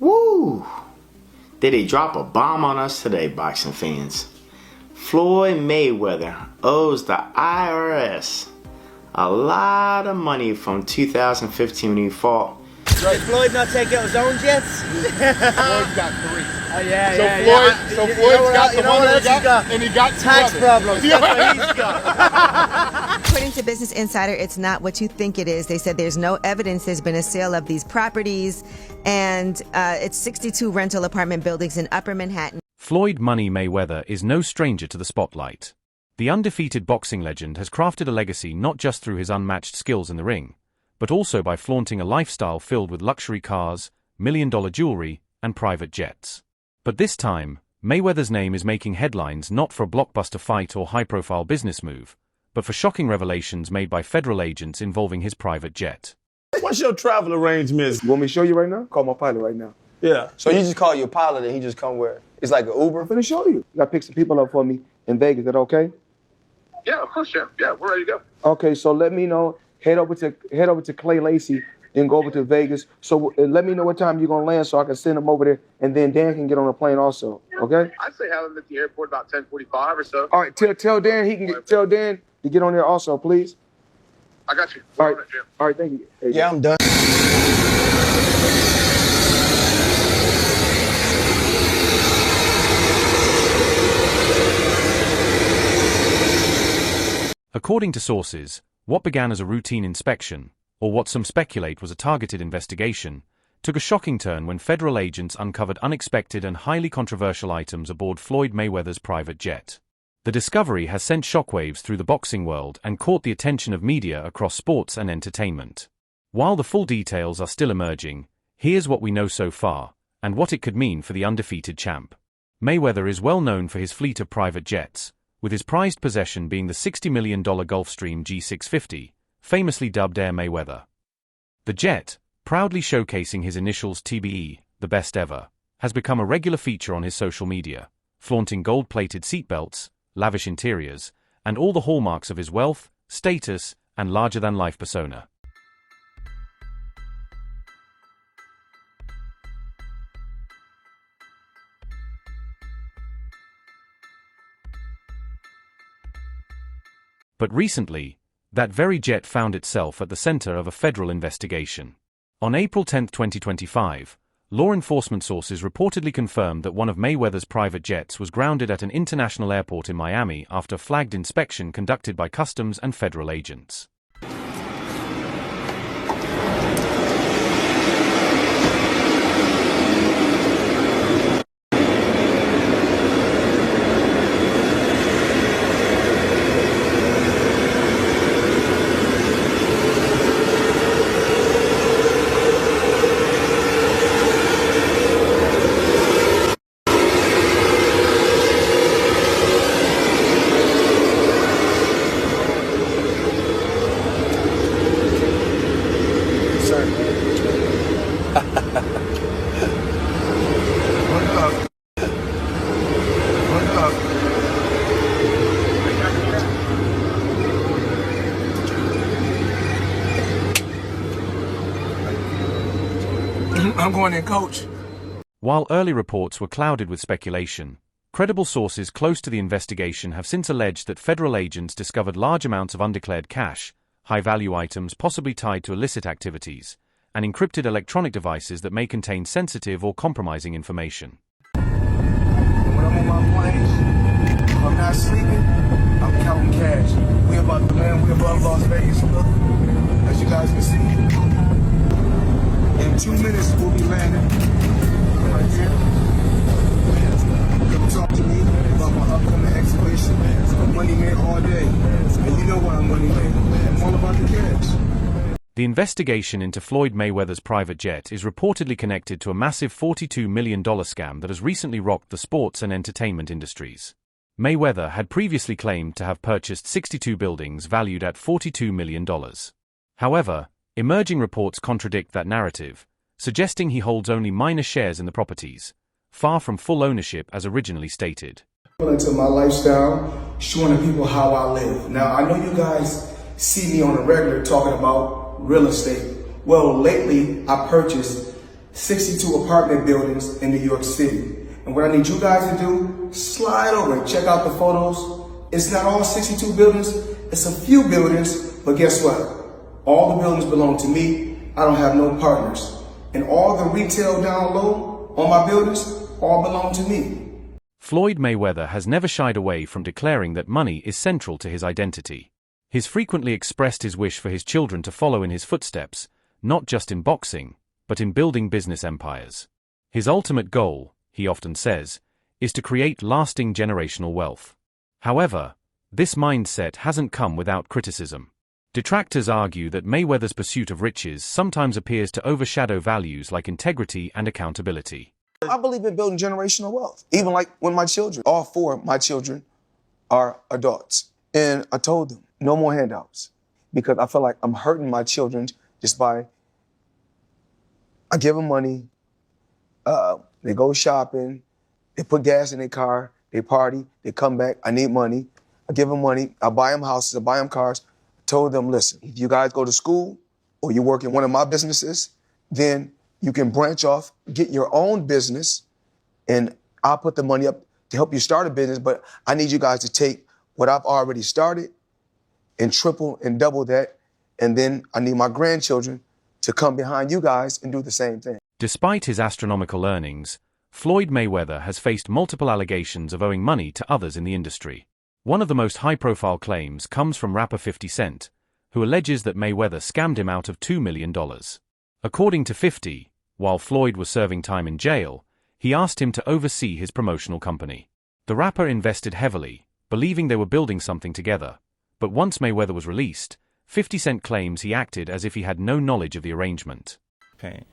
Woo! Did he drop a bomb on us today, boxing fans? Floyd Mayweather owes the IRS a lot of money from 2015 when he fought. Did Floyd not take out his own jets? Floyd's got 3. Oh yeah, So Floyd's got the one that he got, and he got 2 tax others. problems. That's what he's got. According to Business Insider, it's not what you think it is. They said there's no evidence there's been a sale of these properties, and it's 62 rental apartment buildings in Upper Manhattan. Floyd Money Mayweather is no stranger to the spotlight. The undefeated boxing legend has crafted a legacy not just through his unmatched skills in the ring, but also by flaunting a lifestyle filled with luxury cars, million-dollar jewelry, and private jets. But this time, Mayweather's name is making headlines not for a blockbuster fight or high-profile business move, but for shocking revelations made by federal agents involving his private jet. What's your travel arrangements? You want me to show you right now? Call my pilot right now. Yeah. So you just call your pilot and he just come where? It's like an Uber? I'm finna show you. You gotta pick some people up for me in Vegas. Is that okay? Yeah, of course, Jim. Yeah, we're ready to go. Okay, so let me know. Head over to Clay Lacey, then go over to Vegas. So let me know what time you're gonna land so I can send him over there, and then Dan can get on the plane also. Okay? I'd say have him at the airport about 10:45 or so. All right, tell Dan tell Dan to get on there also, please. I got you. All right, Jim. all right, thank you. Hey, Yeah, I'm done. According to sources, what began as a routine inspection, or what some speculate was a targeted investigation, took a shocking turn when federal agents uncovered unexpected and highly controversial items aboard Floyd Mayweather's private jet. The discovery has sent shockwaves through the boxing world and caught the attention of media across sports and entertainment. While the full details are still emerging, here's what we know so far, and what it could mean for the undefeated champ. Mayweather is well known for his fleet of private jets, with his prized possession being the $60 million Gulfstream G650, famously dubbed Air Mayweather. The jet, proudly showcasing his initials TBE, the best ever, has become a regular feature on his social media, flaunting gold-plated seatbelts, lavish interiors, and all the hallmarks of his wealth, status, and larger-than-life persona. But recently, that very jet found itself at the center of a federal investigation. On April 10, 2025, law enforcement sources reportedly confirmed that one of Mayweather's private jets was grounded at an international airport in Miami after a flagged inspection conducted by customs and federal agents. I'm going in, coach. While early reports were clouded with speculation, credible sources close to the investigation have since alleged that federal agents discovered large amounts of undeclared cash, high-value items possibly tied to illicit activities, and encrypted electronic devices that may contain sensitive or compromising information. When I'm on my plane, if I'm not sleeping, I'm counting cash. We about to land, we above Las Vegas, look, as you guys can see. In 2 minutes, we'll be landing right here. Come talk to me about my upcoming exhibition. I'm Money Man all day. And you know what I'm Money Man. I'm all about the cash. The investigation into Floyd Mayweather's private jet is reportedly connected to a massive $42 million scam that has recently rocked the sports and entertainment industries. Mayweather had previously claimed to have purchased 62 buildings valued at $42 million. However, emerging reports contradict that narrative, suggesting he holds only minor shares in the properties, far from full ownership as originally stated. Into my lifestyle, showing the people how I live. Now, I know you guys see me on a regular talking about real estate. Well, lately, I purchased 62 apartment buildings in New York City. And what I need you guys to do, slide over and check out the photos. It's not all 62 buildings, it's a few buildings, but guess what? All the buildings belong to me. I don't have no partners. And all the retail down low on my buildings all belong to me. Floyd Mayweather has never shied away from declaring that money is central to his identity. He's frequently expressed his wish for his children to follow in his footsteps, not just in boxing, but in building business empires. His ultimate goal, he often says, is to create lasting generational wealth. However, this mindset hasn't come without criticism. Detractors argue that Mayweather's pursuit of riches sometimes appears to overshadow values like integrity and accountability. I believe in building generational wealth. Even like when my children, all four of my children are adults. And I told them, no more handouts. Because I feel like I'm hurting my children just by, I give them money, they go shopping, they put gas in their car, they party, they come back, I need money. I give them money, I buy them houses, I buy them cars. I told them, listen, if you guys go to school or you work in one of my businesses, then you can branch off, get your own business, and I'll put the money up to help you start a business, but I need you guys to take what I've already started and triple and double that, and then I need my grandchildren to come behind you guys and do the same thing. Despite his astronomical earnings, Floyd Mayweather has faced multiple allegations of owing money to others in the industry. One of the most high-profile claims comes from rapper 50 Cent, who alleges that Mayweather scammed him out of $2 million. According to 50, while Floyd was serving time in jail, he asked him to oversee his promotional company. The rapper invested heavily, believing they were building something together, but once Mayweather was released, 50 Cent claims he acted as if he had no knowledge of the arrangement. Pain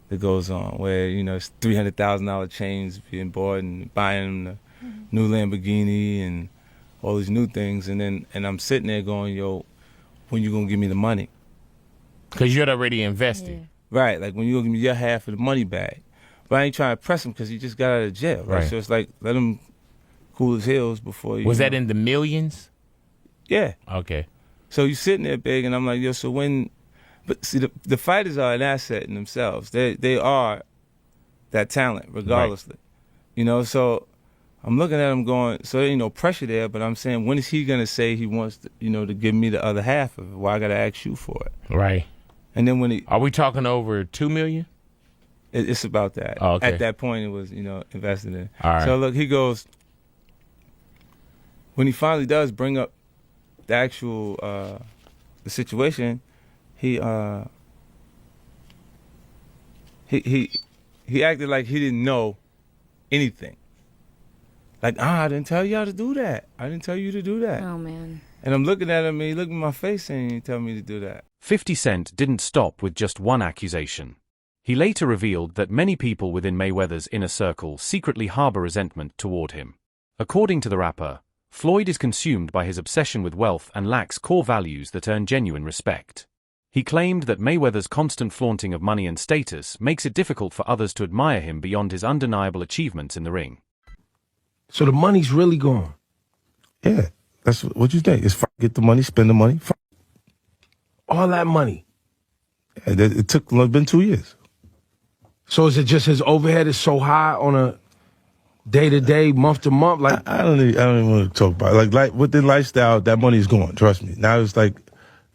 that goes on where, you know, it's $300,000 chains being bought and buying the new Lamborghini and all these new things, and I'm sitting there going, yo, when you gonna give me the money? Because you'd already invested. Yeah. Right, like when you gonna give me your half of the money back. But I ain't trying to press him because he just got out of jail, right? So it's like, let him cool his heels before you. Was that in the millions? Yeah. Okay. So you sitting there big, and I'm like, yo, so when, but see, the fighters are an asset in themselves. They are that talent, regardlessly. Right. You know, so I'm looking at him going, so there ain't no pressure there, but I'm saying, when is he going to say he wants to, you know, to give me the other half of it? Why I got to ask you for it? Right. And then when he... Are we talking over $2 million? It's about that. Oh, okay. At that point, it was, you know, invested in. All right. So look, he goes, when he finally does bring up the actual, the situation, he acted like he didn't know anything. Like, I didn't tell y'all to do that. I didn't tell you to do that. Oh, man. And I'm looking at him, and he looked in my face saying he tell me to do that. 50 Cent didn't stop with just one accusation. He later revealed that many people within Mayweather's inner circle secretly harbor resentment toward him. According to the rapper, Floyd is consumed by his obsession with wealth and lacks core values that earn genuine respect. He claimed that Mayweather's constant flaunting of money and status makes it difficult for others to admire him beyond his undeniable achievements in the ring. So the money's really gone? Yeah, that's what you think. It's get the money, spend the money. All that money? Yeah, it's been 2 years. So is it just his overhead is so high on a day-to-day, month-to-month? Like I don't even want to talk about it. Like with the lifestyle, that money's gone, trust me. Now it's like,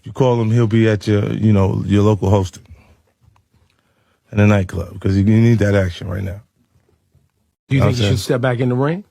if you call him, he'll be at your, you know, your local hosting in a nightclub, because you need that action right now. Do you think he should step back in the ring?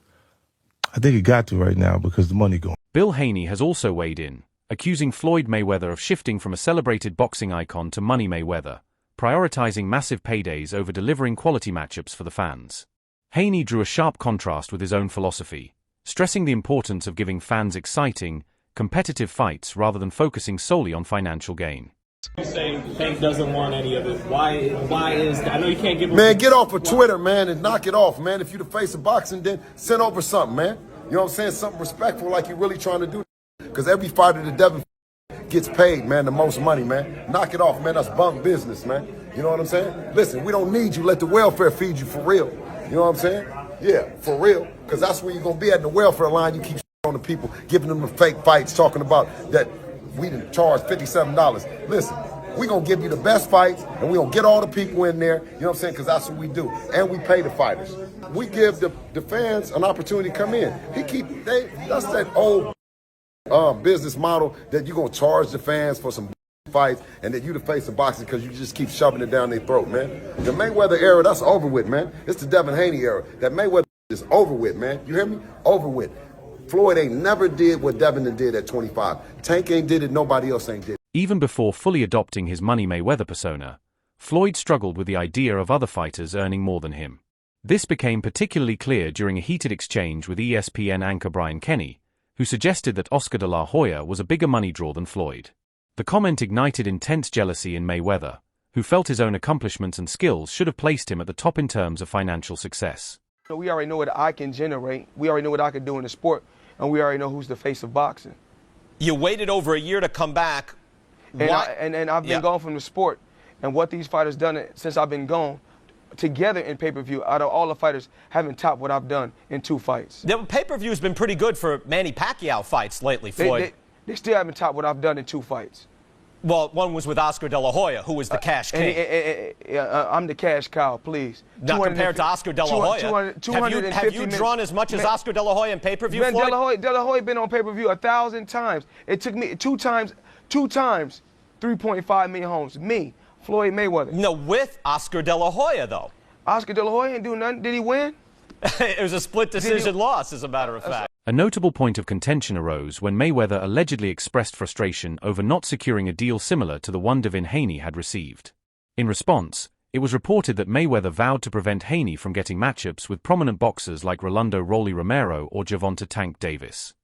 I think he got to right now because the money gone. Bill Haney has also weighed in, accusing Floyd Mayweather of shifting from a celebrated boxing icon to Money Mayweather, prioritizing massive paydays over delivering quality matchups for the fans. Haney drew a sharp contrast with his own philosophy, stressing the importance of giving fans exciting, competitive fights rather than focusing solely on financial gain. You say Tank doesn't want any of it. Why is that? I know you can't give him... Man, get off of Twitter, man, and knock it off, man. If you the face of boxing, then send over something, man. You know what I'm saying? Something respectful like you're really trying to do. Because every fighter that Devin gets paid, man, the most money, man. Knock it off, man. That's bunk business, man. You know what I'm saying? Listen, we don't need you. Let the welfare feed you for real. You know what I'm saying? Yeah, for real. Because that's where you're going to be at in the welfare line. You keep on the people, giving them the fake fights, talking about that we didn't charge $57. Listen, We gonna give you the best fights, and we gonna get all the people in there, you know what I'm saying, because that's what we do. And we pay the fighters. We give the fans an opportunity to come in. That's that old business model that you're gonna charge the fans for some fights and that you the face of boxing because you just keep shoving it down their throat, man. The Mayweather era, that's over with, man. It's the Devin Haney era. That Mayweather is over with, man. You hear me? Over with. Floyd ain't never did what Devin did at 25. Tank ain't did it, nobody else ain't did it. Even before fully adopting his Money Mayweather persona, Floyd struggled with the idea of other fighters earning more than him. This became particularly clear during a heated exchange with ESPN anchor Brian Kenny, who suggested that Oscar de la Hoya was a bigger money draw than Floyd. The comment ignited intense jealousy in Mayweather, who felt his own accomplishments and skills should have placed him at the top in terms of financial success. We already know what I can generate. We already know what I can do in the sport, and we already know who's the face of boxing. You waited over a year to come back. And I've been gone from the sport, and what these fighters done since I've been gone, together in pay-per-view, out of all the fighters, haven't topped what I've done in 2 fights. The pay-per-view has been pretty good for Manny Pacquiao fights lately, Floyd. They still haven't topped what I've done in 2 fights. Well, one was with Oscar de la Hoya, who was the cash king. I'm the cash cow, please. Not compared to Oscar de la Hoya. Have you drawn as much as Oscar de la Hoya in pay-per-view, Floyd? De La Hoya been on pay-per-view 1,000 times. It took me 2 times, 3.5 million homes. Me, Floyd Mayweather. No, with Oscar de la Hoya, though. Oscar de la Hoya didn't do nothing. Did he win? It was a split decision loss, as a matter of fact. A notable point of contention arose when Mayweather allegedly expressed frustration over not securing a deal similar to the one Devin Haney had received. In response, it was reported that Mayweather vowed to prevent Haney from getting matchups with prominent boxers like Rolando Rolly Romero or Gervonta Tank Davis.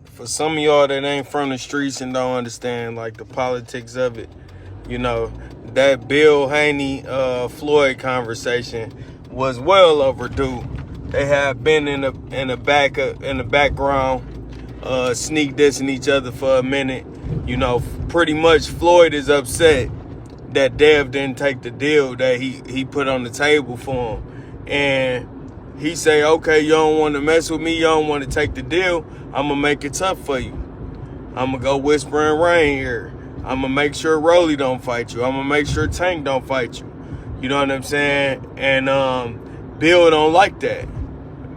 For some of y'all that ain't from the streets and don't understand like the politics of it, you know, that Bill Haney Floyd conversation was well overdue. They have been in the background, sneak dissing each other for a minute. You know, pretty much Floyd is upset that Dev didn't take the deal that he put on the table for him. And he say, okay, you don't want to mess with me, you don't want to take the deal, I'm going to make it tough for you. I'm going to go whisper and rain here. I'm going to make sure Rolly don't fight you. I'm going to make sure Tank don't fight you. You know what I'm saying? And Bill don't like that.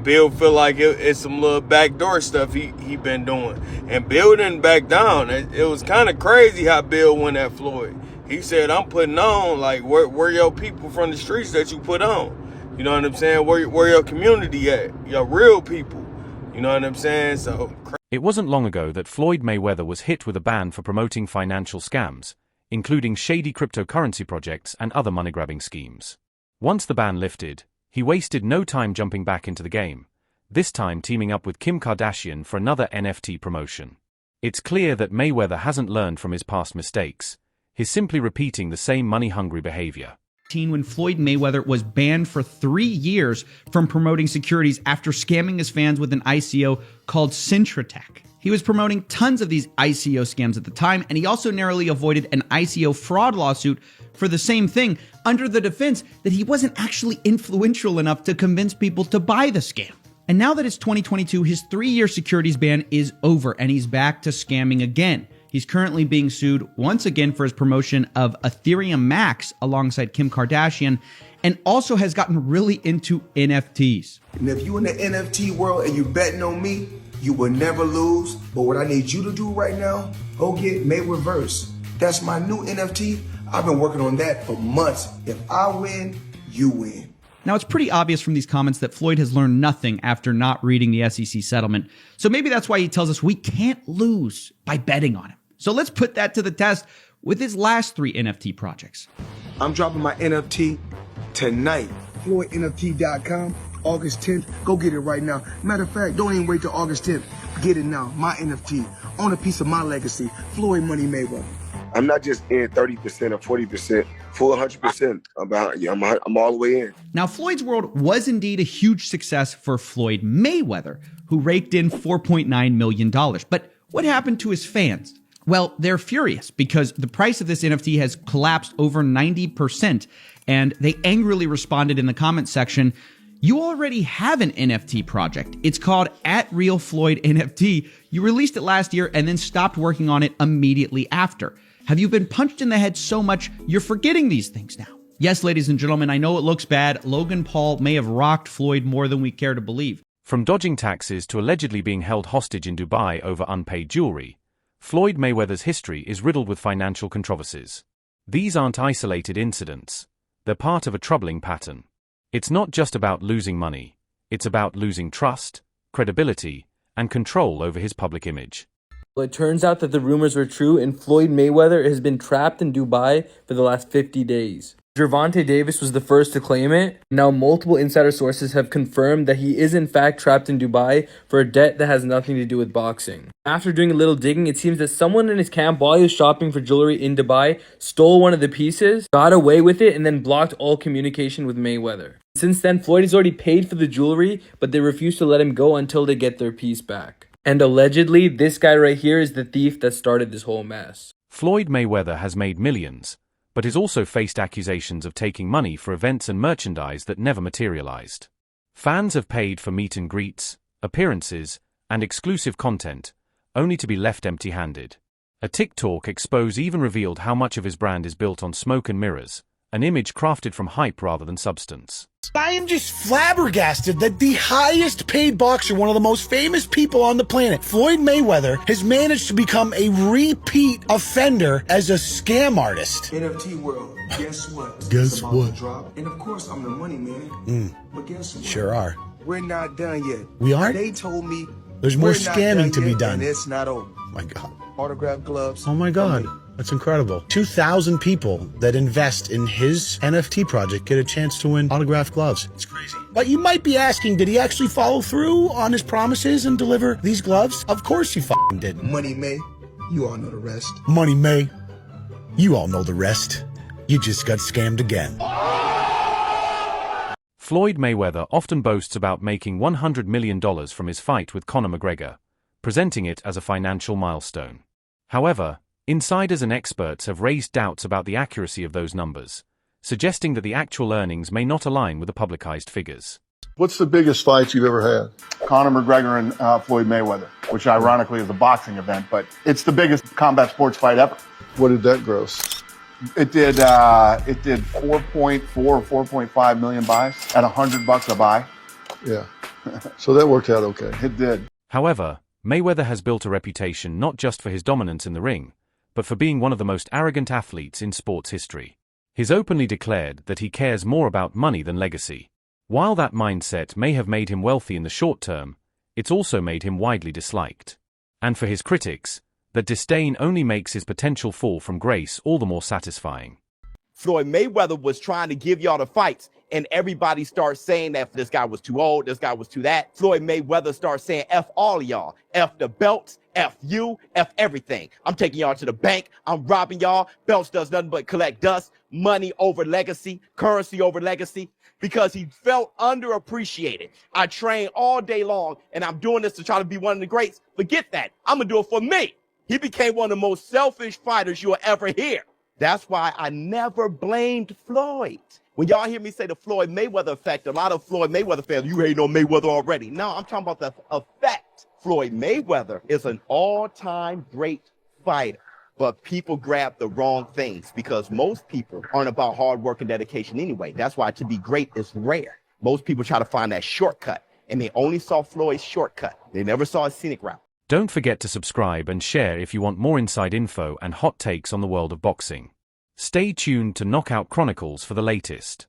Bill feel like it's some little backdoor stuff he been doing. And Bill didn't back down. It was kind of crazy how Bill went at Floyd. He said, I'm putting on, like, where your people from the streets that you put on? You know what I'm saying? Where your community at? Your real people. You know what I'm saying? So. It wasn't long ago that Floyd Mayweather was hit with a ban for promoting financial scams, including shady cryptocurrency projects and other money-grabbing schemes. Once the ban lifted, he wasted no time jumping back into the game, this time teaming up with Kim Kardashian for another NFT promotion. It's clear that Mayweather hasn't learned from his past mistakes. He's simply repeating the same money-hungry behavior. When Floyd Mayweather was banned for 3 years from promoting securities after scamming his fans with an ICO called Cintratec. He was promoting tons of these ICO scams at the time, and he also narrowly avoided an ICO fraud lawsuit for the same thing, under the defense that he wasn't actually influential enough to convince people to buy the scam. And now that it's 2022, his 3-year securities ban is over, and he's back to scamming again. He's currently being sued once again for his promotion of Ethereum Max alongside Kim Kardashian, and also has gotten really into NFTs. And if you in the NFT world and you betting on me, you will never lose. But what I need you to do right now, go get Mayweather. That's my new NFT. I've been working on that for months. If I win, you win. Now, it's pretty obvious from these comments that Floyd has learned nothing after not reading the SEC settlement. So maybe that's why he tells us we can't lose by betting on him. So let's put that to the test with his last 3 NFT projects. I'm dropping my NFT tonight. FloydNFT.com, August 10th. Go get it right now. Matter of fact, don't even wait till August 10th. Get it now. My NFT. Own a piece of my legacy. Floyd Money Mayweather. I'm not just in 30% or 40%, full 100%. I'm all the way in. Now, Floyd's World was indeed a huge success for Floyd Mayweather, who raked in $4.9 million. But what happened to his fans? Well, they're furious because the price of this NFT has collapsed over 90%, and they angrily responded in the comment section, "You already have an NFT project. It's called @RealFloydNFT. You released it last year and then stopped working on it immediately after. Have you been punched in the head so much you're forgetting these things now? Yes, ladies and gentlemen, I know it looks bad. Logan Paul may have rocked Floyd more than we care to believe. From dodging taxes to allegedly being held hostage in Dubai over unpaid jewelry, Floyd Mayweather's history is riddled with financial controversies. These aren't isolated incidents. They're part of a troubling pattern. It's not just about losing money. It's about losing trust, credibility, and control over his public image. Well, it turns out that the rumors were true, and Floyd Mayweather has been trapped in Dubai for the last 50 days. Gervonta Davis was the first to claim it. Now multiple insider sources have confirmed that he is in fact trapped in Dubai for a debt that has nothing to do with boxing. After doing a little digging, it seems that someone in his camp, while he was shopping for jewelry in Dubai, stole one of the pieces, got away with it, and then blocked all communication with Mayweather. Since then, Floyd has already paid for the jewelry, but they refuse to let him go until they get their piece back. And allegedly, this guy right here is the thief that started this whole mess. Floyd Mayweather has made millions, but has also faced accusations of taking money for events and merchandise that never materialized. Fans have paid for meet and greets, appearances, and exclusive content, only to be left empty-handed. A TikTok expose even revealed how much of his brand is built on smoke and mirrors, an image crafted from hype rather than substance. I am just flabbergasted that the highest paid boxer, one of the most famous people on the planet, Floyd Mayweather, has managed to become a repeat offender as a scam artist. NFT world, guess what? Guess It's about what? to drop. And of course, I'm the money man. But guess what? Sure are. We're not done yet. We aren't? They told me There's more we're not scamming to be yet, done. and it's not over. My God. Autograph gloves. Oh my God. That's incredible. 2,000 people that invest in his NFT project get a chance to win autographed gloves. It's crazy. But you might be asking, did he actually follow through on his promises and deliver these gloves? Of course he f***ing didn't. Money May, you all know the rest. Money May, you all know the rest. You just got scammed again. Floyd Mayweather often boasts about making $100 million from his fight with Conor McGregor, presenting it as a financial milestone. However, insiders and experts have raised doubts about the accuracy of those numbers, suggesting that the actual earnings may not align with the publicized figures. What's the biggest fight you've ever had? Conor McGregor and Floyd Mayweather, which ironically is a boxing event, but it's the biggest combat sports fight ever. What did that gross? It did 4.4 or 4.5 million buys at $100 a buy. Yeah. So that worked out okay. It did. However, Mayweather has built a reputation not just for his dominance in the ring, but for being one of the most arrogant athletes in sports history. He's openly declared that he cares more about money than legacy. While that mindset may have made him wealthy in the short term, it's also made him widely disliked. And for his critics, that disdain only makes his potential fall from grace all the more satisfying. Floyd Mayweather was trying to give y'all the fights, and everybody starts saying that this guy was too old, this guy was too that. Floyd Mayweather starts saying F all of y'all. F the belts, F you, F everything. I'm taking y'all to the bank. I'm robbing y'all. Belts does nothing but collect dust. Money over legacy, currency over legacy, because he felt underappreciated. I train all day long, and I'm doing this to try to be one of the greats. Forget that. I'm going to do it for me. He became one of the most selfish fighters you'll ever hear. That's why I never blamed Floyd. When y'all hear me say the Floyd Mayweather effect, a lot of Floyd Mayweather fans, you hate on Mayweather already. No, I'm talking about the effect. Floyd Mayweather is an all-time great fighter, but people grab the wrong things because most people aren't about hard work and dedication anyway. That's why to be great is rare. Most people try to find that shortcut, and they only saw Floyd's shortcut. They never saw his scenic route. Don't forget to subscribe and share if you want more inside info and hot takes on the world of boxing. Stay tuned to Knockout Chronicles for the latest.